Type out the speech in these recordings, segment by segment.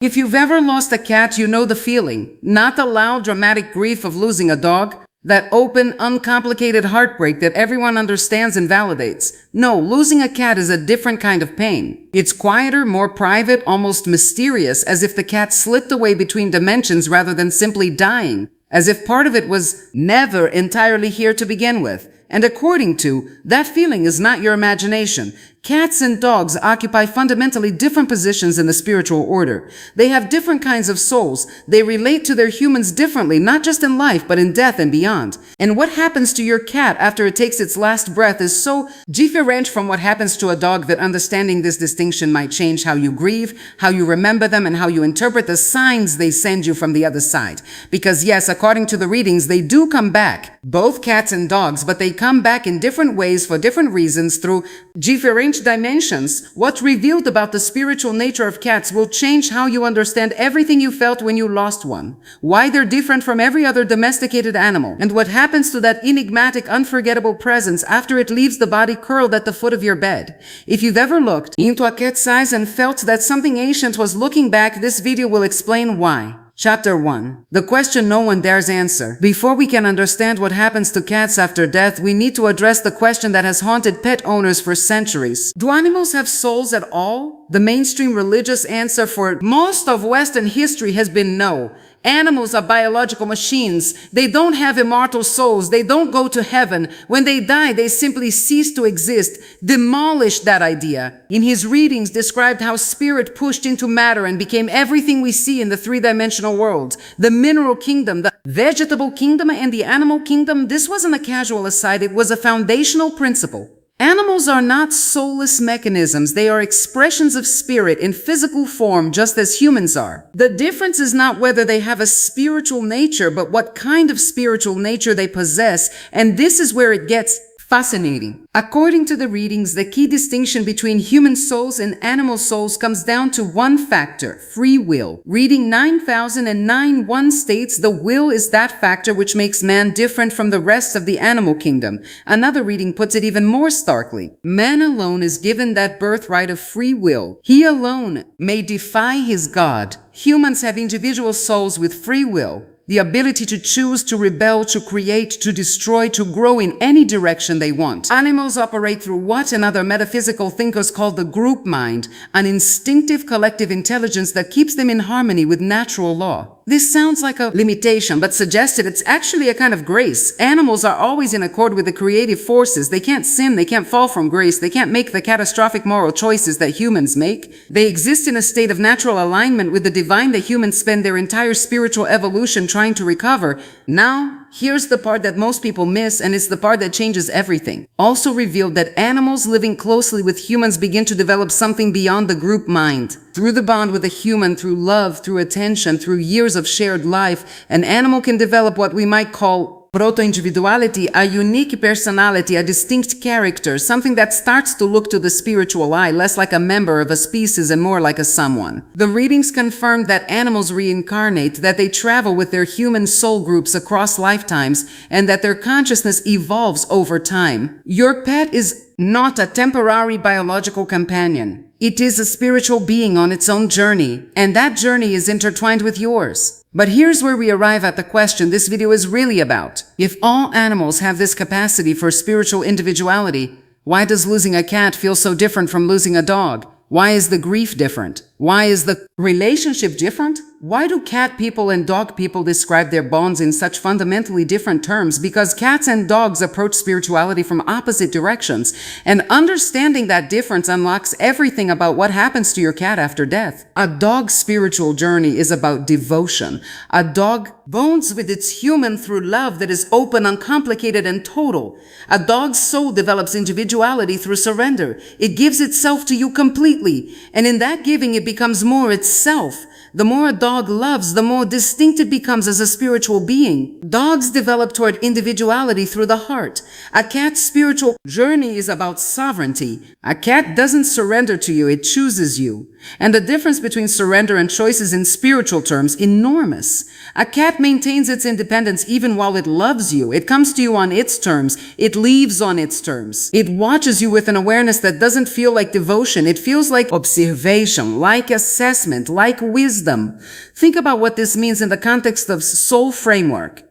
If you've ever lost a cat, you know the feeling. Not the loud, dramatic grief of losing a dog, that open, uncomplicated heartbreak that everyone understands and validates. No, losing a cat is a different kind of pain. It's quieter, more private, almost mysterious, as if the cat slipped away between dimensions rather than simply dying, as if part of it was never entirely here to begin with. And according to, that feeling is not your imagination. Cats and dogs occupy fundamentally different positions in the spiritual order. They have different kinds of souls. They relate to their humans differently, not just in life, but in death and beyond. And what happens to your cat after it takes its last breath is so different from what happens to a dog that understanding this distinction might change how you grieve, how you remember them, and how you interpret the signs they send you from the other side. Because yes, according to the readings, they do come back, both cats and dogs, but they come back in different ways for different reasons through different dimensions. What's revealed about the spiritual nature of cats will change how you understand everything you felt when you lost one, why they're different from every other domesticated animal, and what happens to that enigmatic, unforgettable presence after it leaves the body curled at the foot of your bed. If you've ever looked into a cat's eyes and felt that something ancient was looking back, this video will explain why. Chapter 1. The question no one dares answer. Before we can understand what happens to cats after death, we need to address the question that has haunted pet owners for centuries. Do animals have souls at all? The mainstream religious answer for most of Western history has been no. Animals are biological machines. They don't have immortal souls. They don't go to heaven. When they die, they simply cease to exist. Demolished that idea. In his readings, described how spirit pushed into matter and became everything we see in the three-dimensional world. The mineral kingdom, the vegetable kingdom, and the animal kingdom. This wasn't a casual aside. It was a foundational principle. Animals are not soulless mechanisms. They are expressions of spirit in physical form, just as humans are. The difference is not whether they have a spiritual nature, but what kind of spiritual nature they possess. And this is where it gets fascinating. According to the readings, the key distinction between human souls and animal souls comes down to one factor: free will. Reading 9009-1 states the will is that factor which makes man different from the rest of the animal kingdom. Another reading puts it even more starkly. Man alone is given that birthright of free will. He alone may defy his God. Humans have individual souls with free will. The ability to choose, to rebel, to create, to destroy, to grow in any direction they want. Animals operate through what other metaphysical thinkers call the group mind, an instinctive collective intelligence that keeps them in harmony with natural law. This sounds like a limitation, but suggested it's actually a kind of grace. Animals are always in accord with the creative forces. They can't sin, they can't fall from grace, they can't make the catastrophic moral choices that humans make. They exist in a state of natural alignment with the divine that humans spend their entire spiritual evolution trying to recover. Now, here's the part that most people miss, and it's the part that changes everything. Also revealed that animals living closely with humans begin to develop something beyond the group mind. Through the bond with a human, through love, through attention, through years of shared life, an animal can develop what we might call proto-individuality, a unique personality, a distinct character, something that starts to look to the spiritual eye less like a member of a species and more like a someone. The readings confirm that animals reincarnate, that they travel with their human soul groups across lifetimes, and that their consciousness evolves over time. Your pet is not a temporary biological companion. It is a spiritual being on its own journey, and that journey is intertwined with yours. But here's where we arrive at the question this video is really about. If all animals have this capacity for spiritual individuality, why does losing a cat feel so different from losing a dog? Why is the grief different? Why is the relationship different? Why do cat people and dog people describe their bonds in such fundamentally different terms? Because cats and dogs approach spirituality from opposite directions, and understanding that difference unlocks everything about what happens to your cat after death. A dog's spiritual journey is about devotion. A dog bonds with its human through love that is open, uncomplicated, and total. A dog's soul develops individuality through surrender. It gives itself to you completely, and in that giving it becomes more itself. The more a dog loves, the more distinct it becomes as a spiritual being. Dogs develop toward individuality through the heart. A cat's spiritual journey is about sovereignty. A cat doesn't surrender to you, it chooses you. And the difference between surrender and choice is in spiritual terms enormous. A cat maintains its independence even while it loves you. It comes to you on its terms. It leaves on its terms. It watches you with an awareness that doesn't feel like devotion. It feels like observation, like assessment, like wisdom. Think about what this means in the context of soul framework.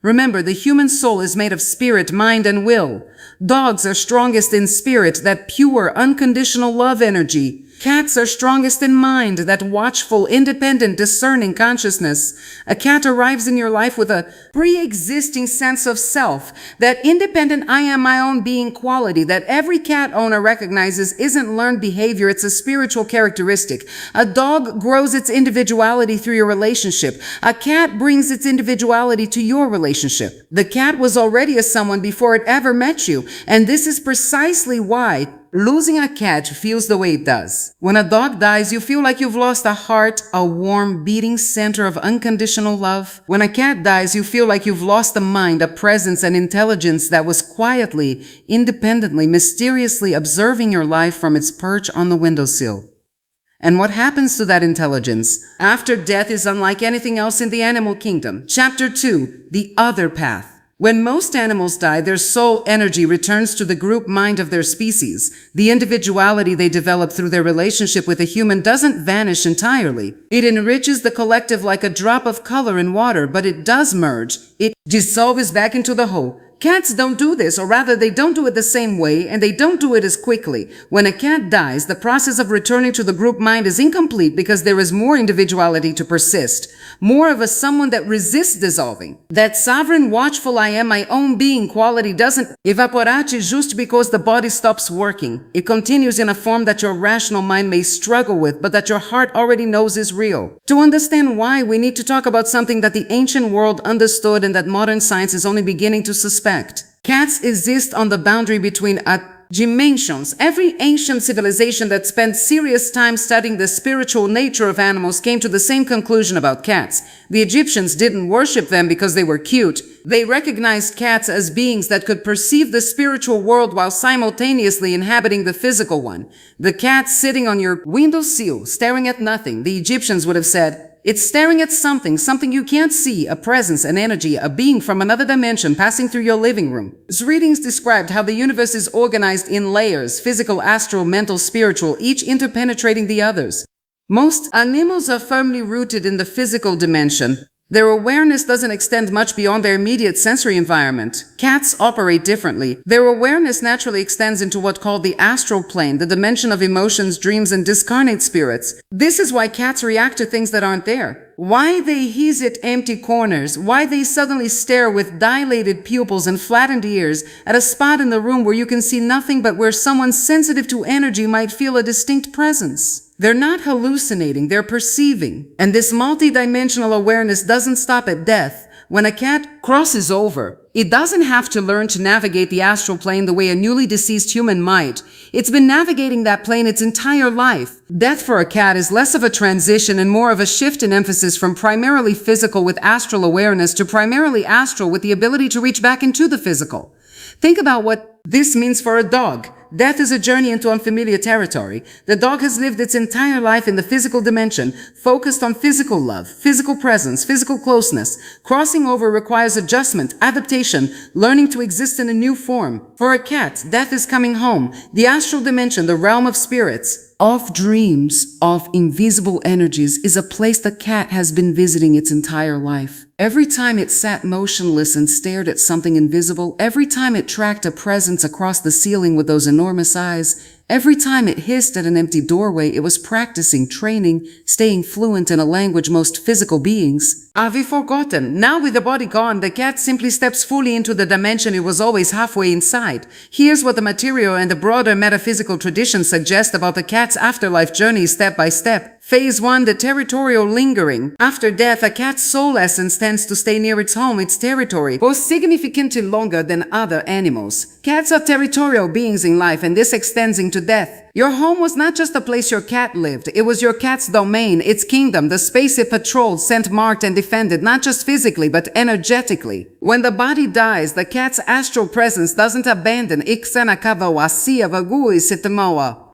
Remember, the human soul is made of spirit, mind, and will. Dogs are strongest in spirit, that pure, unconditional love energy. Cats are strongest in mind, that watchful, independent, discerning consciousness. A cat arrives in your life with a pre-existing sense of self, that independent I am my own being quality that every cat owner recognizes isn't learned behavior, it's a spiritual characteristic. A dog grows its individuality through your relationship. A cat brings its individuality to your relationship. The cat was already a someone before it ever met you, and this is precisely why losing a cat feels the way it does. When a dog dies, you feel like you've lost a heart, a warm, beating center of unconditional love. When a cat dies, you feel like you've lost a mind, a presence, an intelligence that was quietly, independently, mysteriously observing your life from its perch on the windowsill. And what happens to that intelligence after death is unlike anything else in the animal kingdom. Chapter 2, The Other Path. When most animals die, their soul energy returns to the group mind of their species. The individuality they develop through their relationship with a human doesn't vanish entirely. It enriches the collective like a drop of color in water, but it does merge. It dissolves back into the whole. Cats don't do this, or rather they don't do it the same way, and they don't do it as quickly. When a cat dies, the process of returning to the group mind is incomplete because there is more individuality to persist, more of a someone that resists dissolving. That sovereign, watchful I am my own being quality doesn't evaporate just because the body stops working. It continues in a form that your rational mind may struggle with, but that your heart already knows is real. To understand why, we need to talk about something that the ancient world understood and that modern science is only beginning to suspect. Cats exist on the boundary between dimensions. Every ancient civilization that spent serious time studying the spiritual nature of animals came to the same conclusion about cats. The Egyptians didn't worship them because they were cute. They recognized cats as beings that could perceive the spiritual world while simultaneously inhabiting the physical one. The cat sitting on your windowsill, staring at nothing, the Egyptians would have said, it's staring at something you can't see, a presence, an energy, a being from another dimension passing through your living room. His readings described how the universe is organized in layers, physical, astral, mental, spiritual, each interpenetrating the others. Most animals are firmly rooted in the physical dimension. Their awareness doesn't extend much beyond their immediate sensory environment. Cats operate differently. Their awareness naturally extends into what's called the astral plane, the dimension of emotions, dreams, and discarnate spirits. This is why cats react to things that aren't there. Why they hiss at empty corners. Why they suddenly stare with dilated pupils and flattened ears at a spot in the room where you can see nothing but where someone sensitive to energy might feel a distinct presence. They're not hallucinating, they're perceiving. And this multidimensional awareness doesn't stop at death. When a cat crosses over, it doesn't have to learn to navigate the astral plane the way a newly deceased human might. It's been navigating that plane its entire life. Death for a cat is less of a transition and more of a shift in emphasis from primarily physical with astral awareness to primarily astral with the ability to reach back into the physical. Think about what this means for a dog. Death is a journey into unfamiliar territory. The dog has lived its entire life in the physical dimension, focused on physical love, physical presence, physical closeness. Crossing over requires adjustment, adaptation, learning to exist in a new form. For a cat, death is coming home, the astral dimension, the realm of spirits, of dreams, of invisible energies, is a place the cat has been visiting its entire life. Every time it sat motionless and stared at something invisible, every time it tracked a presence across the ceiling with those enormous eyes, every time it hissed at an empty doorway, it was practicing, training, staying fluent in a language most physical beings have forgotten. Now with the body gone, the cat simply steps fully into the dimension it was always halfway inside. Here's what the material and the broader metaphysical tradition suggest about the cat's afterlife journey step by step. Phase 1, the territorial lingering. After death, a cat's soul essence tends to stay near its home, its territory, for significantly longer than other animals. Cats are territorial beings in life, and this extends into death. Your home was not just a place your cat lived. It was your cat's domain, its kingdom, the space it patrolled, scent marked, and defended, not just physically, but energetically. When the body dies, the cat's astral presence doesn't abandon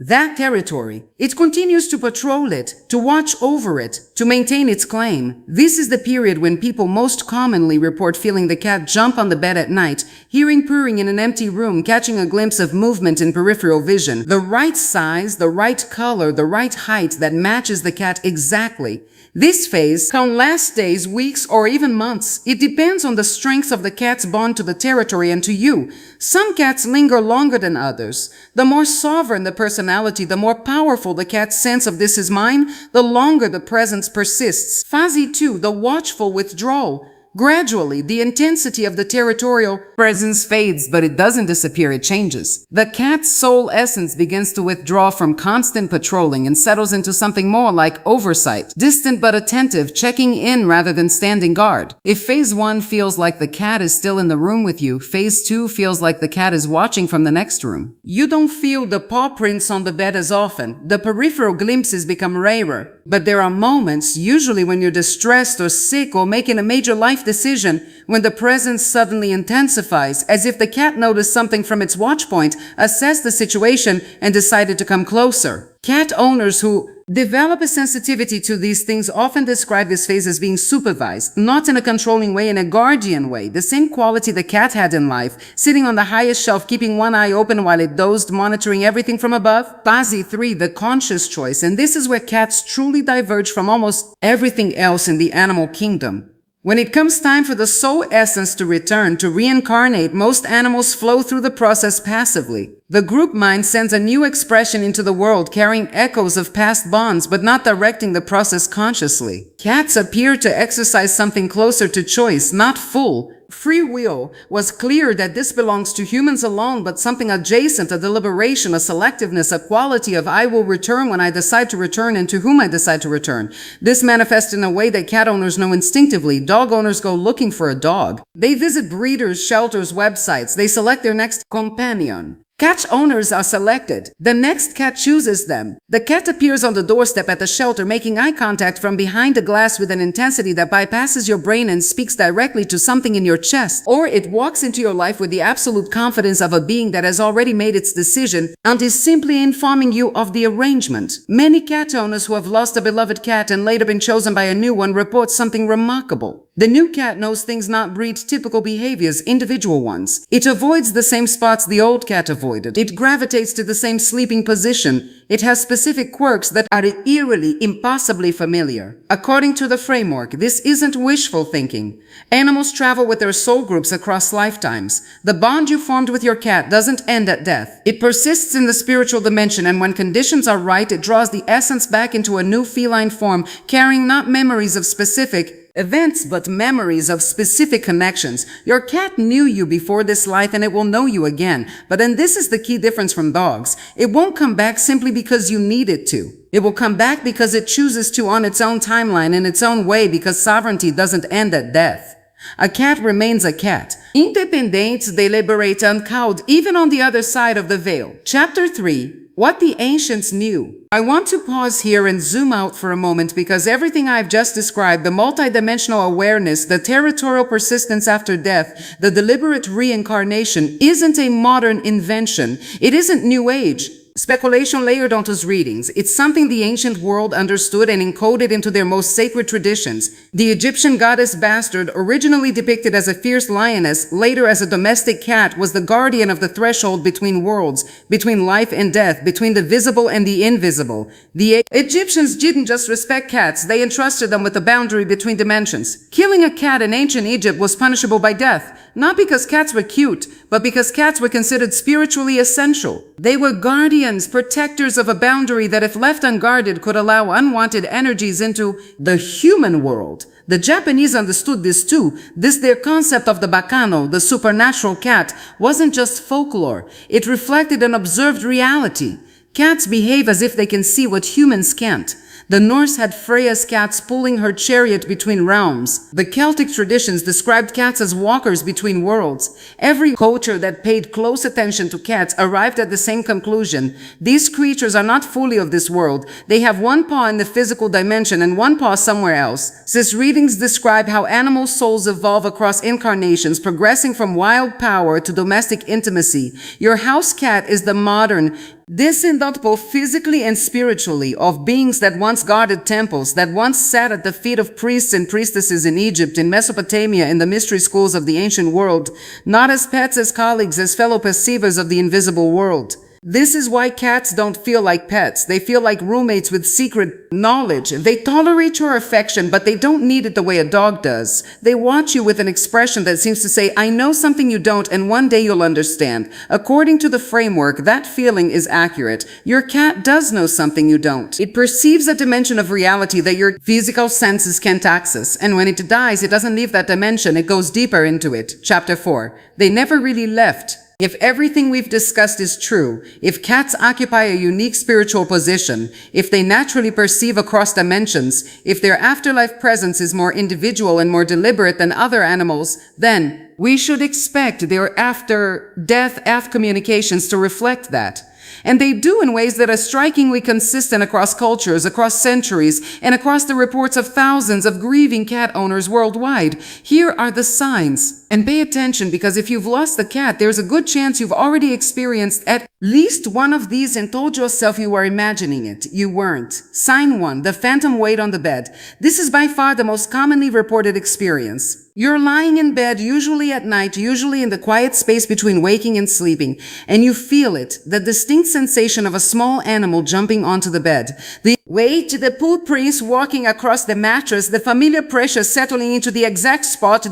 that territory. It continues to patrol it, to watch over it, to maintain its claim. This is the period when people most commonly report feeling the cat jump on the bed at night, hearing purring in an empty room, catching a glimpse of movement in peripheral vision. The right size, the right color, the right height that matches the cat exactly. This phase can last days, weeks, or even months. It depends on the strength of the cat's bond to the territory and to you. Some cats linger longer than others. The more sovereign the personality, the more powerful the cat's sense of this is mine, the longer the presence persists. Phase 2, the watchful withdrawal. Gradually, the intensity of the territorial presence fades, but it doesn't disappear, it changes. The cat's soul essence begins to withdraw from constant patrolling and settles into something more like oversight, distant but attentive, checking in rather than standing guard. If phase 1 feels like the cat is still in the room with you, phase 2 feels like the cat is watching from the next room. You don't feel the paw prints on the bed as often. The peripheral glimpses become rarer. But there are moments, usually when you're distressed or sick or making a major life decision, when the presence suddenly intensifies, as if the cat noticed something from its watch point, assessed the situation, and decided to come closer. Cat owners who develop a sensitivity to these things often describe this phase as being supervised, not in a controlling way, in a guardian way, the same quality the cat had in life, sitting on the highest shelf, keeping one eye open while it dozed, monitoring everything from above. Phase 3, the conscious choice, and this is where cats truly diverge from almost everything else in the animal kingdom. When it comes time for the soul essence to return, to reincarnate, most animals flow through the process passively. The group mind sends a new expression into the world, carrying echoes of past bonds, but not directing the process consciously. Cats appear to exercise something closer to choice, not full. Free will was clear that this belongs to humans alone, but something adjacent, a deliberation, a selectiveness, a quality of I will return when I decide to return and to whom I decide to return. This manifests in a way that cat owners know instinctively. Dog owners go looking for a dog. They visit breeders, shelters, websites. They select their next companion. Cat owners are selected. The next cat chooses them. The cat appears on the doorstep at the shelter, making eye contact from behind the glass with an intensity that bypasses your brain and speaks directly to something in your chest. Or it walks into your life with the absolute confidence of a being that has already made its decision and is simply informing you of the arrangement. Many cat owners who have lost a beloved cat and later been chosen by a new one report something remarkable. The new cat knows things not breed typical behaviors, individual ones. It avoids the same spots the old cat avoided. It gravitates to the same sleeping position. It has specific quirks that are eerily, impossibly familiar. According to the framework, this isn't wishful thinking. Animals travel with their soul groups across lifetimes. The bond you formed with your cat doesn't end at death. It persists in the spiritual dimension, and when conditions are right, it draws the essence back into a new feline form, carrying not memories of specific events, but memories of specific connections. Your cat knew you before this life and it will know you again. But then this is the key difference from dogs. It won't come back simply because you need it to. It will come back because it chooses to on its own timeline, in its own way, because sovereignty doesn't end at death. A cat remains a cat. Independente, deliberate, uncowed, even on the other side of the veil. Chapter 3. What the ancients knew. I want to pause here and zoom out for a moment because everything I've just described, the multidimensional awareness, the territorial persistence after death, the deliberate reincarnation, isn't a modern invention. It isn't New Age. Speculation layered onto readings. It's something the ancient world understood and encoded into their most sacred traditions. The Egyptian goddess Bastard, originally depicted as a fierce lioness, later as a domestic cat, was the guardian of the threshold between worlds, between life and death, between the visible and the invisible. The Egyptians didn't just respect cats, they entrusted them with the boundary between dimensions. Killing a cat in ancient Egypt was punishable by death, not because cats were cute, but because cats were considered spiritually essential. They were guardians, protectors of a boundary that, if left unguarded, could allow unwanted energies into the human world. The Japanese understood this too. Their concept of the bacano, the supernatural cat, wasn't just folklore. It reflected an observed reality. Cats behave as if they can see what humans can't. The Norse had Freya's cats pulling her chariot between realms. The Celtic traditions described cats as walkers between worlds. Every culture that paid close attention to cats arrived at the same conclusion. These creatures are not fully of this world. They have one paw in the physical dimension and one paw somewhere else. These readings describe how animal souls evolve across incarnations, progressing from wild power to domestic intimacy. Your house cat is the modern descendant both physically and spiritually of beings that once guarded temples, that once sat at the feet of priests and priestesses in Egypt, in Mesopotamia, in the mystery schools of the ancient world, not as pets, as colleagues, as fellow perceivers of the invisible world. This is why cats don't feel like pets. They feel like roommates with secret knowledge. They tolerate your affection, but they don't need it the way a dog does. They watch you with an expression that seems to say, I know something you don't, and one day you'll understand. According to the framework, that feeling is accurate. Your cat does know something you don't. It perceives a dimension of reality that your physical senses can't access. And when it dies, it doesn't leave that dimension. It goes deeper into it. Chapter 4. They never really left. If everything we've discussed is true, if cats occupy a unique spiritual position, if they naturally perceive across dimensions, if their afterlife presence is more individual and more deliberate than other animals, then we should expect their after-death communications to reflect that. And they do in ways that are strikingly consistent across cultures, across centuries, and across the reports of thousands of grieving cat owners worldwide. Here are the signs. And pay attention, because if you've lost a cat, there's a good chance you've already experienced at least one of these and told yourself you were imagining it. You weren't. Sign 1, the phantom weight on the bed. This is by far the most commonly reported experience. You're lying in bed, usually at night, usually in the quiet space between waking and sleeping, and you feel it, the distinct sensation of a small animal jumping onto the bed. The weight, the poop prints walking across the mattress, the familiar pressure settling into the exact spot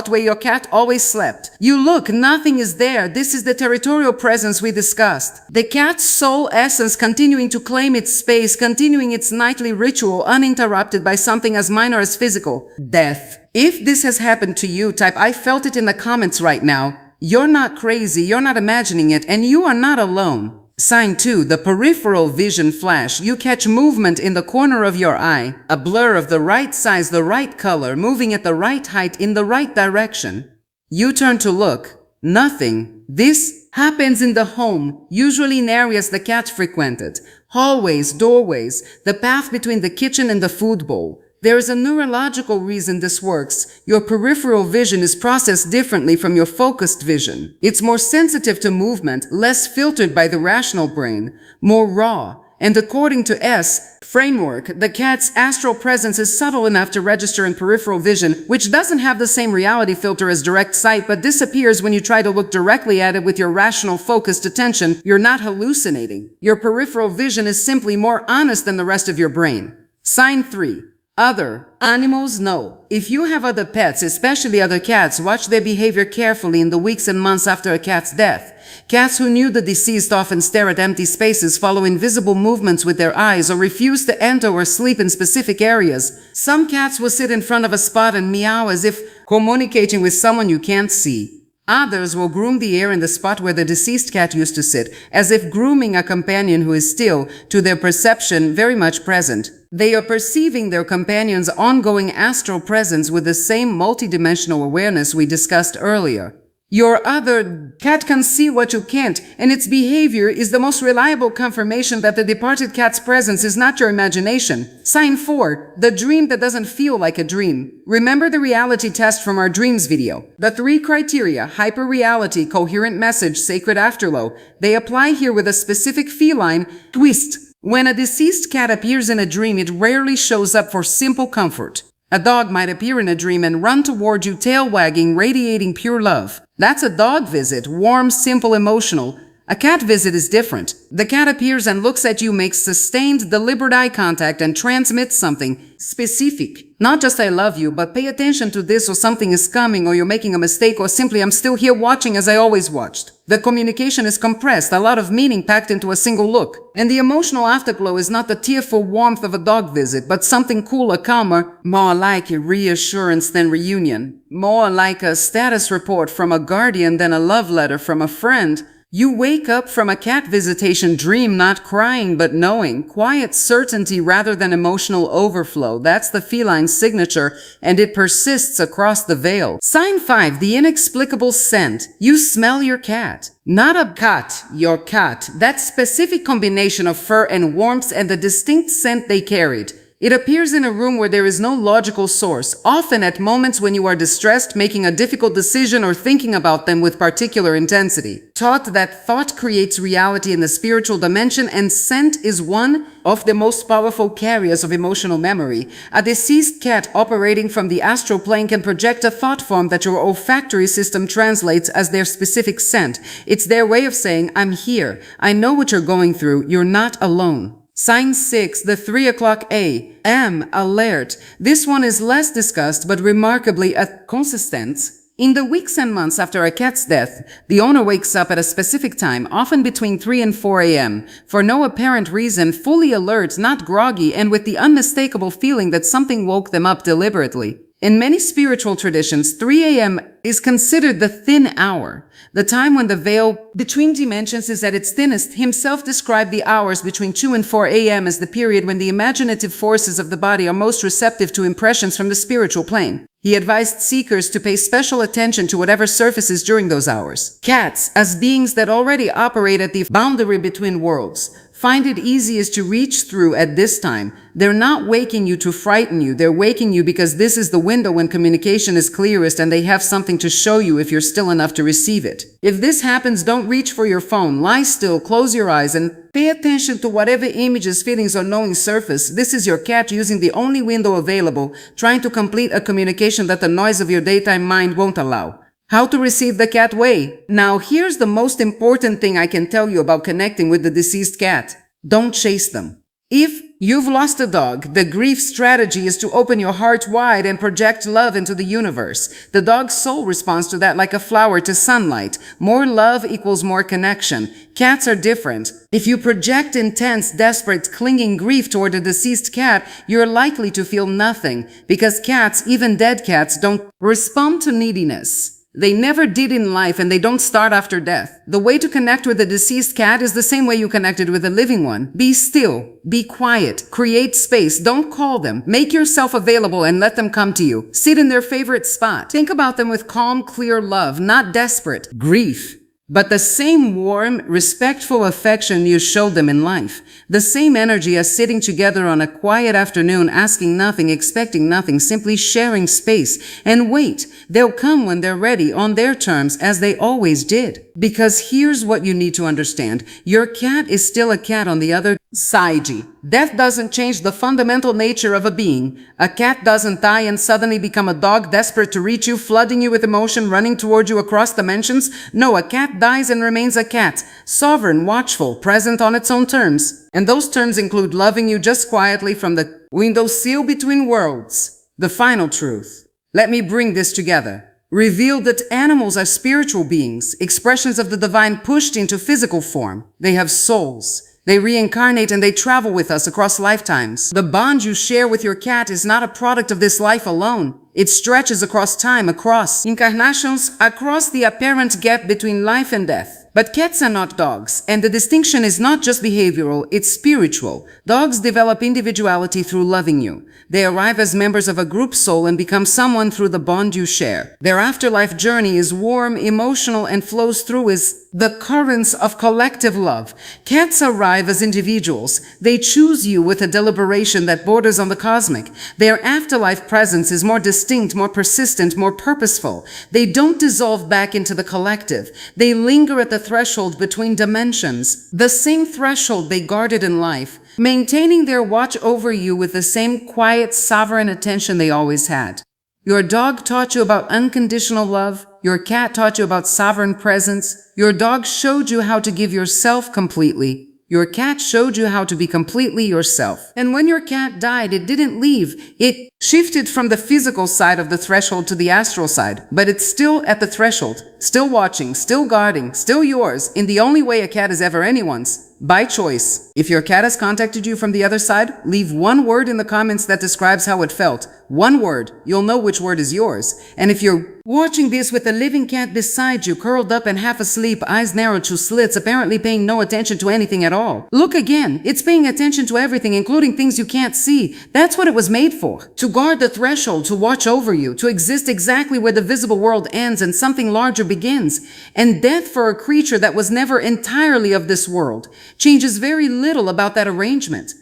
where your cat always slept. You look, nothing is there. This is the territorial presence we discussed. The cat's soul essence continuing to claim its space, continuing its nightly ritual uninterrupted by something as minor as physical death. If this has happened to you, type I felt it in the comments right now. You're not crazy, you're not imagining it, and you are not alone. Sign 2, the peripheral vision flash. You catch movement in the corner of your eye, a blur of the right size, the right color, moving at the right height in the right direction. You turn to look. Nothing. This happens in the home, usually in areas the cat frequented. Hallways, doorways, the path between the kitchen and the food bowl. There is a neurological reason this works. Your peripheral vision is processed differently from your focused vision. It's more sensitive to movement, less filtered by the rational brain, more raw. And according to S framework, the cat's astral presence is subtle enough to register in peripheral vision, which doesn't have the same reality filter as direct sight, but disappears when you try to look directly at it with your rational focused attention. You're not hallucinating. Your peripheral vision is simply more honest than the rest of your brain. Sign 3. Other animals know. If you have other pets, especially other cats, watch their behavior carefully in the weeks and months after a cat's death. Cats who knew the deceased often stare at empty spaces, follow invisible movements with their eyes, or refuse to enter or sleep in specific areas. Some cats will sit in front of a spot and meow as if communicating with someone you can't see. Others will groom the air in the spot where the deceased cat used to sit, as if grooming a companion who is still, to their perception, very much present. They are perceiving their companion's ongoing astral presence with the same multidimensional awareness we discussed earlier. Your other cat can see what you can't, and its behavior is the most reliable confirmation that the departed cat's presence is not your imagination. Sign 4, the dream that doesn't feel like a dream. Remember the reality test from our dreams video. The 3 criteria, hyperreality, coherent message, sacred afterglow, they apply here with a specific feline twist. When a deceased cat appears in a dream, it rarely shows up for simple comfort. A dog might appear in a dream and run toward you, tail wagging, radiating pure love. That's a dog visit, warm, simple, emotional. A cat visit is different. The cat appears and looks at you, makes sustained, deliberate eye contact, and transmits something specific. Not just I love you, but pay attention to this, or something is coming, or you're making a mistake, or simply I'm still here watching as I always watched. The communication is compressed, a lot of meaning packed into a single look. And the emotional afterglow is not the tearful warmth of a dog visit, but something cooler, calmer, more like a reassurance than reunion. More like a status report from a guardian than a love letter from a friend. You wake up from a cat visitation dream not crying but knowing, quiet certainty rather than emotional overflow. That's the feline signature, and it persists across the veil. Sign 5, the inexplicable scent. You smell your cat. Not a cat, your cat. That specific combination of fur and warmth and the distinct scent they carried. It appears in a room where there is no logical source, often at moments when you are distressed, making a difficult decision, or thinking about them with particular intensity. Taught that thought creates reality in the spiritual dimension, and scent is one of the most powerful carriers of emotional memory. A deceased cat operating from the astral plane can project a thought form that your olfactory system translates as their specific scent. It's their way of saying, I'm here. I know what you're going through. You're not alone. Sign 6, the 3 o'clock a.m. alert. This one is less discussed, but remarkably consistent. In the weeks and months after a cat's death, the owner wakes up at a specific time, often between 3 and 4 a.m., for no apparent reason, fully alert, not groggy, and with the unmistakable feeling that something woke them up deliberately. In many spiritual traditions, 3 a.m. is considered the thin hour, the time when the veil between dimensions is at its thinnest. Himself described the hours between 2 and 4 a.m. as the period when the imaginative forces of the body are most receptive to impressions from the spiritual plane. He advised seekers to pay special attention to whatever surfaces during those hours. Cats, as beings that already operate at the boundary between worlds, find it easiest to reach through at this time. They're not waking you to frighten you. They're waking you because this is the window when communication is clearest and they have something to show you if you're still enough to receive it. If this happens, don't reach for your phone. Lie still, close your eyes, and pay attention to whatever images, feelings, or knowing surface. This is your cat using the only window available, trying to complete a communication that the noise of your daytime mind won't allow. How to receive the cat way? Now, here's the most important thing I can tell you about connecting with the deceased cat. Don't chase them. If you've lost a dog, the grief strategy is to open your heart wide and project love into the universe. The dog's soul responds to that like a flower to sunlight. More love equals more connection. Cats are different. If you project intense, desperate, clinging grief toward a deceased cat, you're likely to feel nothing, because cats, even dead cats, don't respond to neediness. They never did in life, and they don't start after death. The way to connect with a deceased cat is the same way you connected with a living one. Be still. Be quiet. Create space. Don't call them. Make yourself available and let them come to you. Sit in their favorite spot. Think about them with calm, clear love, not desperate grief, but the same warm, respectful affection you showed them in life. The same energy as sitting together on a quiet afternoon, asking nothing, expecting nothing, simply sharing space. And wait, they'll come when they're ready, on their terms, as they always did. Because here's what you need to understand. Your cat is still a cat on the other side. Death doesn't change the fundamental nature of a being. A cat doesn't die and suddenly become a dog desperate to reach you, flooding you with emotion, running toward you across dimensions. No, a cat dies and remains a cat, sovereign, watchful, present on its own terms. And those terms include loving you just quietly from the windowsill between worlds. The final truth. Let me bring this together. Reveal that animals are spiritual beings, expressions of the divine pushed into physical form. They have souls. They reincarnate and they travel with us across lifetimes. The bond you share with your cat is not a product of this life alone. It stretches across time, across incarnations, across the apparent gap between life and death. But cats are not dogs, and the distinction is not just behavioral, it's spiritual. Dogs develop individuality through loving you. They arrive as members of a group soul and become someone through the bond you share. Their afterlife journey is warm, emotional, and flows through as the currents of collective love. Cats arrive as individuals. They choose you with a deliberation that borders on the cosmic. Their afterlife presence is more distinct, more persistent, more purposeful. They don't dissolve back into the collective. They linger at the threshold between dimensions, the same threshold they guarded in life, maintaining their watch over you with the same quiet, sovereign attention they always had. Your dog taught you about unconditional love. Your cat taught you about sovereign presence. Your dog showed you how to give yourself completely. Your cat showed you how to be completely yourself. And when your cat died, it didn't leave. It shifted from the physical side of the threshold to the astral side, but it's still at the threshold, still watching, still guarding, still yours, in the only way a cat is ever anyone's, by choice. If your cat has contacted you from the other side, leave one word in the comments that describes how it felt. One word. You'll know which word is yours. And if you're watching this with a living cat beside you, curled up and half asleep, eyes narrowed to slits, apparently paying no attention to anything at all, look again. It's paying attention to everything, including things you can't see. That's what it was made for. To guard the threshold, to watch over you, to exist exactly where the visible world ends and something larger begins. And death for a creature that was never entirely of this world changes very little about that arrangement.